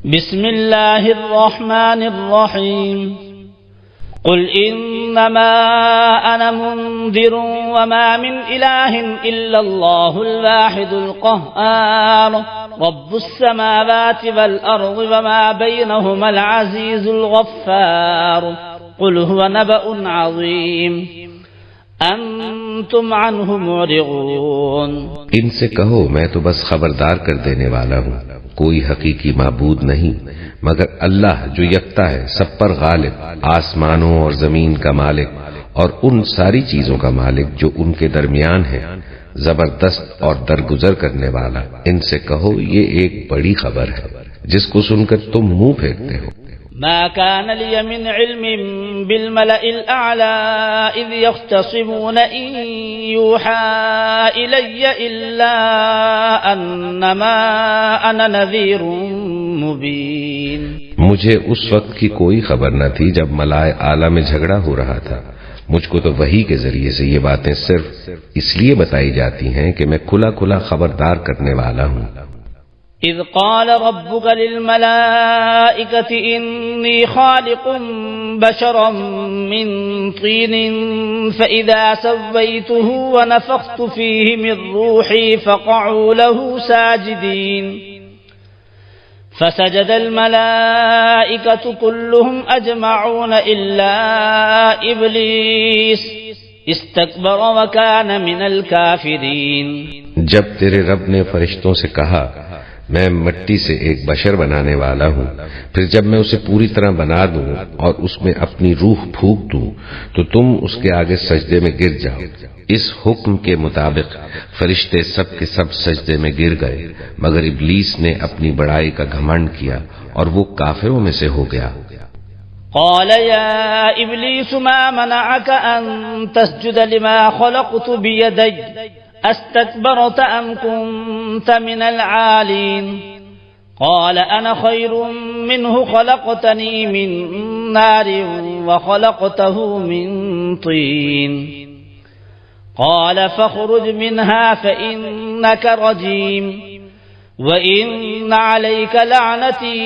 بسم الله الرحمن الرحيم قل إنما أنا منذر وما من إله إلا الله الواحد القهار رب السماوات والأرض وما بينهما العزيز الغفار قل هو نبأ عظيم أنتم عنه معرضون ان سے کہو میں تو بس خبردار کر دینے والا ہوں، کوئی حقیقی معبود نہیں مگر اللہ جو یکتا ہے، سب پر غالب، آسمانوں اور زمین کا مالک اور ان ساری چیزوں کا مالک جو ان کے درمیان ہے، زبردست اور درگزر کرنے والا۔ ان سے کہو یہ ایک بڑی خبر ہے جس کو سن کر تم منہ پھیرتے ہو۔ ما كان لي من علم بالملأ الأعلى إذ يختصمون إن يوحى إلي إلا أنما أنا نذير مبين۔ مجھے اس وقت کی کوئی خبر نہ تھی جب ملائے اعلیٰ میں جھگڑا ہو رہا تھا، مجھ کو تو وحی کے ذریعے سے یہ باتیں صرف اس لیے بتائی جاتی ہیں کہ میں کھلا کھلا خبردار کرنے والا ہوں۔ إذ قال ربك للملائكة إني خالق بشرا من طين فإذا سويته ونفخت فيه من روحي فقعوا له ساجدين فسجد الملائكة كلهم أجمعون إلا إبليس استكبر وكان من الكافرين۔ جب تیرے رب نے فرشتوں سے کہا میں مٹی سے ایک بشر بنانے والا ہوں، پھر جب میں اسے پوری طرح بنا دوں اور اس میں اپنی روح پھونک دوں تو تم اس کے آگے سجدے میں گر جاؤ۔ اس حکم کے مطابق فرشتے سب کے سب سجدے میں گر گئے مگر ابلیس نے اپنی بڑائی کا گھمنڈ کیا اور وہ کافروں میں سے ہو گیا۔ قال يا إبليس ما منعك أن تسجد لما خلقت بيدي استكبرت أم كنت من العالين؟ قال أنا خير منه خلقتني من نار وخلقته من طين قال فاخرج منها فإنك رجيم وإن عليك لعنتي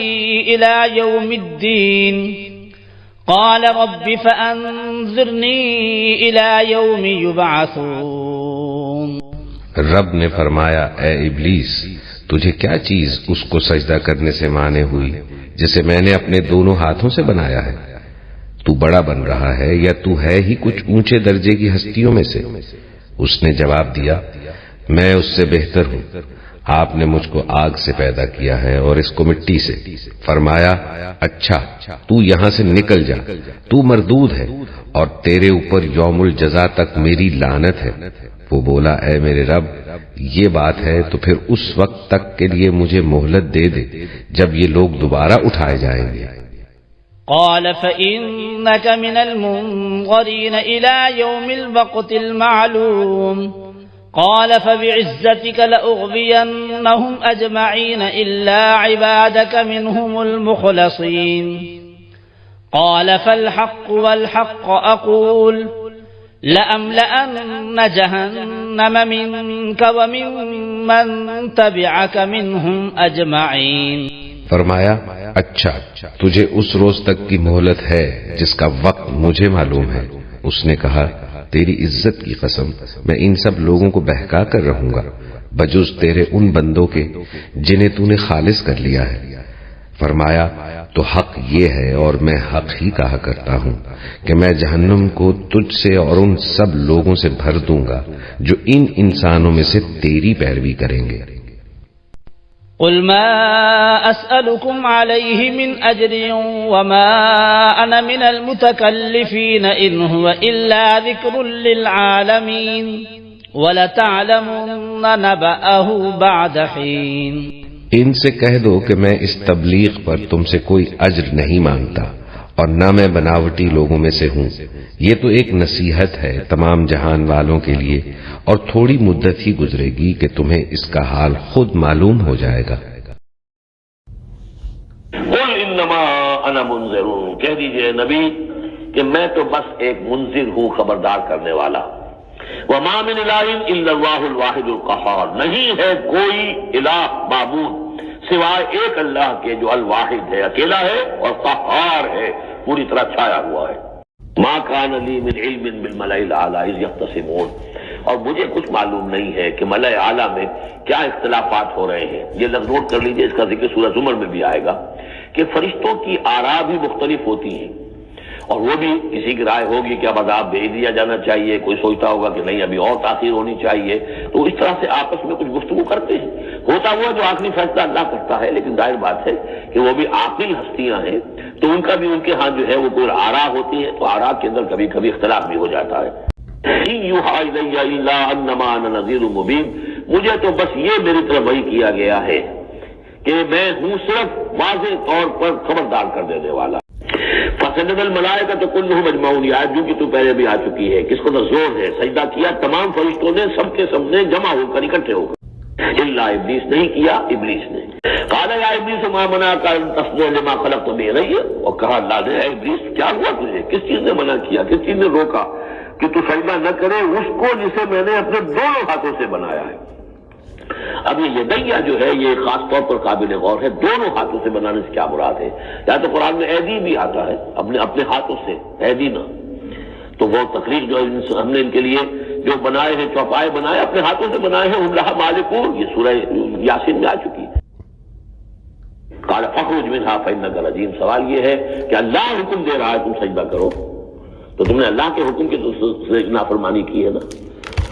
إلى يوم الدين قال رب فأنظرني إلى يوم يبعثون۔ رب نے فرمایا اے ابلیس، تجھے کیا چیز اس کو سجدہ کرنے سے مانے ہوئی جسے میں نے اپنے دونوں ہاتھوں سے بنایا ہے؟ تو بڑا بن رہا ہے یا تو ہے ہی کچھ اونچے درجے کی ہستیوں میں سے؟ اس نے جواب دیا میں اس سے بہتر ہوں، آپ نے مجھ کو آگ سے پیدا کیا ہے اور اس کو مٹی سے۔ فرمایا اچھا تو یہاں سے نکل جا، تو مردود ہے اور تیرے اوپر یوم الجزا تک میری لعنت ہے۔ وہ بولا اے میرے رب یہ بات ہے تو پھر اس وقت تک کے لیے مجھے مہلت دے دے جب یہ لوگ دوبارہ اٹھائے جائیں گے۔ قال فإنك من المنظرين إلى يوم الوقت المعلوم قال فبعزتك لأغوينهم أجمعين إلا عبادك منهم المخلصين قال فالحق والحق أقول لأملأن جهنم منك وممن تبعك منهم أجمعين۔ فرمایا اچھا تجھے اس روز تک کی مہلت ہے جس کا وقت مجھے معلوم ہے۔ اس نے کہا تیری عزت کی قسم میں ان سب لوگوں کو بہکا کر رہوں گا بجز تیرے ان بندوں کے جنہیں تو نے خالص کر لیا ہے۔ فرمایا تو حق یہ ہے اور میں حق ہی کہا کرتا ہوں کہ میں جہنم کو تجھ سے اور ان سب لوگوں سے بھر دوں گا جو ان انسانوں میں سے تیری پیروی کریں گے۔ قل ما أسألكم عليه من أجر وما أنا من المتكلفين إن هو إلا ذكر للعالمين وَلَتَعْلَمُنَّ نَبَأَهُ بَعْدَ حِينٍ۔ ان سے کہہ دو کہ میں اس تبلیغ پر تم سے کوئی اجر نہیں مانگتا اور نہ میں بناوٹی لوگوں میں سے ہوں۔ یہ تو ایک نصیحت ہے تمام جہان والوں کے لیے اور تھوڑی مدت ہی گزرے گی کہ تمہیں اس کا حال خود معلوم ہو جائے گا۔ قل انما انا منذر، کہہ دیجئے نبی کہ میں تو بس ایک منذر ہوں، خبردار کرنے والا۔ وما من الہ الا اللہ الواحد القہار، نہیں ہے کوئی الہ معبود سوائے ایک اللہ کے جو الواحد ہے، اکیلا ہے اور قہار ہے، پوری طرح چھایا ہوا ہے۔ ما کان لی من علم بالملأ الاعلی اذ یختصمون، اور مجھے کچھ معلوم نہیں ہے کہ ملأ اعلی میں کیا اختلافات ہو رہے ہیں۔ یہ لفظ نوٹ کر لیجئے، اس کا ذکر سورہ زمر میں بھی آئے گا کہ فرشتوں کی آراء بھی مختلف ہوتی ہیں، اور وہ بھی کسی کی رائے ہوگی کہ اب عذاب بھیج دیا جانا چاہیے، کوئی سوچتا ہوگا کہ نہیں ابھی اور تاخیر ہونی چاہیے، تو اس طرح سے آپس میں کچھ گفتگو کرتے ہیں۔ ہوتا ہوا جو آخری فیصلہ اللہ کرتا ہے، لیکن ظاہر بات ہے کہ وہ بھی عاقل ہستیاں ہیں، تو ان کا بھی ان کے ہاں جو ہے وہ کوئی آراء ہوتی ہے، تو آراء کے اندر کبھی کبھی اختلاف بھی ہو جاتا ہے۔ ان یوحی الی الا انما انا نذیر مبین، مجھے تو بس یہ میری طرف وحی کیا گیا ہے کہ میں ہوں صرف واضح طور پر خبردار کر دینے والا۔ فسجد الملائکۃ کلھم اجمعون، یہ آیت جو کہ تو پہلے بھی آ چکی ہے، کس کو زور ہے، سجدہ کیا تمام فرشتوں نے، سب کے سب نے جمع ہو کر، اکٹھے ہو کر، الا ابلیس نہیں کیا، ابلیس نے۔ قال یا ابلیس ما منعک ان تسجد لما خلقت بيدي، اور کہا اللہ نے، اے ابلیس کیا ہوا تجھے، کس چیز نے منع کیا، کس چیز نے روکا کہ تو سجدہ نہ کرے اس کو جسے میں نے اپنے دونوں ہاتھوں سے بنایا ہے۔ اب یہ یدیہ جو ہے یہ خاص طور پر قابل غور ہے، دونوں ہاتھوں سے بنانے سے کیا مراد ہے؟ یا تو قرآن میں ایدی بھی آتا ہے، اپنے ہاتھوں سے، ایدی نہ، تو وہ تقریر جو ہم نے ان کے لیے جو بنائے ہیں، چوپائے بنائے، اپنے ہاتھوں سے بنائے ہیں، ہم لہا مالکون، یہ سورہ یاسین میں آ چکی ہے۔ قال فاخرج منها فانك رجیم، سوال یہ ہے کہ اللہ حکم دے رہا ہے تم سجدہ کرو، تو تم نے اللہ کے حکم کی نافرمانی کی ہے نا۔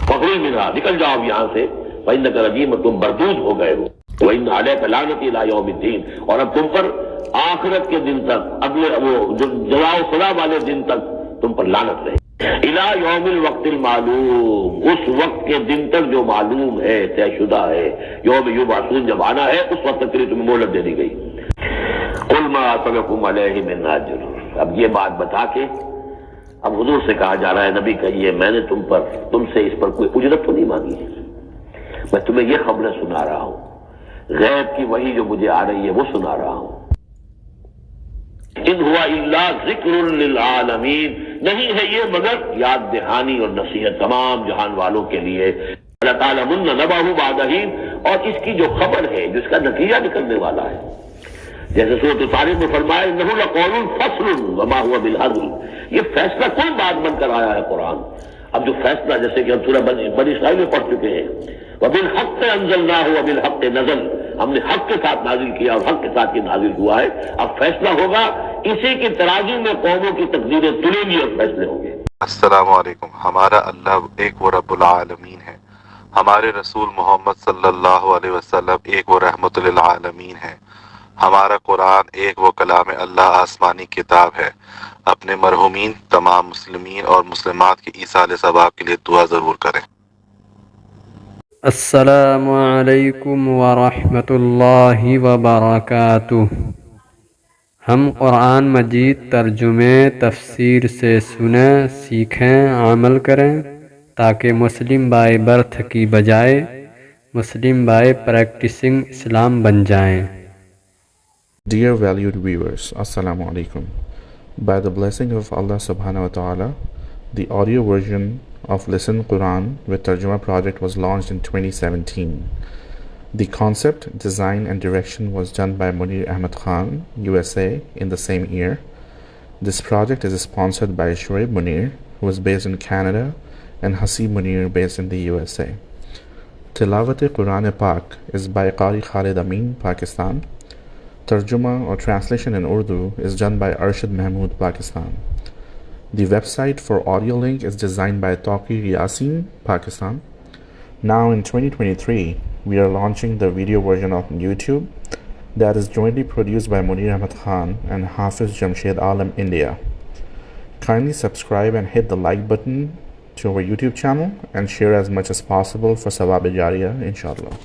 فاخرج منها، نکل جاؤ یہاں سے، فانك رجیم، تم مردود ہو گئے ہو، وان علیک لعنتی الی یوم الدین، اور اب تم پر آخرت کے دن تک، اگلے وہ جزا و سزا والے دن تک تم پر لعنت رہے، الی یوم الوقت المعلوم، اس وقت کے دن تک جو معلوم ہے، طے شدہ ہے، یوم یبعثون، جب آنا ہے اس وقت تک کے لیے تمہیں مہلت دے دی گئی۔ قل ما اسألکم علیہ من اجر، اب یہ بات بتا کے اب حضور سے کہا جا رہا ہے، نبی کہیے میں نے تم سے اس پر کوئی اجرت تو نہیں مانگی ہے، میں تمہیں یہ خبریں سنا رہا ہوں، غیب کی وحی جو مجھے آ رہی ہے وہ سنا رہا ہوں۔ ان ہوا الا ذکر للعالمین، نہیں ہے یہ مگر یاد دہانی اور نصیحت تمام جہان والوں کے لیے۔ اللہ تعالیٰ نبأہ بعد حین، اور اس کی جو خبر ہے، جو اس کا نتیجہ نکلنے والا ہے، جیسے سورۃ طارق میں فرمایا انہ لقول فصل وما هو بالهزل، یہ فیصلہ کن بات بن کر آیا ہے قرآن۔ اب جو فیصلہ، جیسے کہ ہم سورہ بنی اسرائیل میں پڑھ چکے ہیں، وبالحق انزلناہ وبالحق نزل، ہم نے حق کے ساتھ نازل کیا اور حق کے ساتھ یہ نازل ہوا ہے۔ اب فیصلہ ہوگا، اسی کے ترازو میں قوموں کی تقدیریں تلیں گی اور فیصلے ہوں گے۔ السلام علیکم، ہمارا اللہ ایک وہ رب العالمین ہے، ہمارے رسول محمد صلی اللہ علیہ وسلم ایک وہ رحمت للعالمین ہے، ہمارا قرآن ایک وہ کلام اللہ آسمانی کتاب ہے۔ اپنے مرحومین تمام مسلمین اور مسلمات کے ایصال ثواب کے لیے دعا ضرور کریں۔ السلام علیکم ورحمۃ اللہ وبرکاتہ۔ ہم قرآن مجید ترجمے تفسیر سے سنیں، سیکھیں، عمل کریں، تاکہ مسلم بائی برتھ کی بجائے مسلم بائی پریکٹسنگ اسلام بن جائیں۔ Dear valued viewers, Assalamu alaikum. By the blessing of Allah subhanahu wa ta'ala, the audio version of Listen Quran with Tarjuma project was launched in 2017. The concept, design and direction was done by Munir Ahmed Khan, USA, in the same year. This project is sponsored by Shoaib Munir, who is based in Canada, and Hasib Munir, based in the USA. Tilawat-e-Quran Pak is by Qari Khalid Amin, Pakistan. Tarjuma or translation in Urdu is done by Arshad Mahmood, Pakistan. The website for audio link is designed by Taqi Yasin, Pakistan. Now in 2023, we are launching the video version of YouTube that is jointly produced by Munir Ahmed Khan and Hafiz Jamshed Alam, India. Kindly subscribe and hit the like button to our YouTube channel and share as much as possible for Sawab-e-Jariyah, inshallah.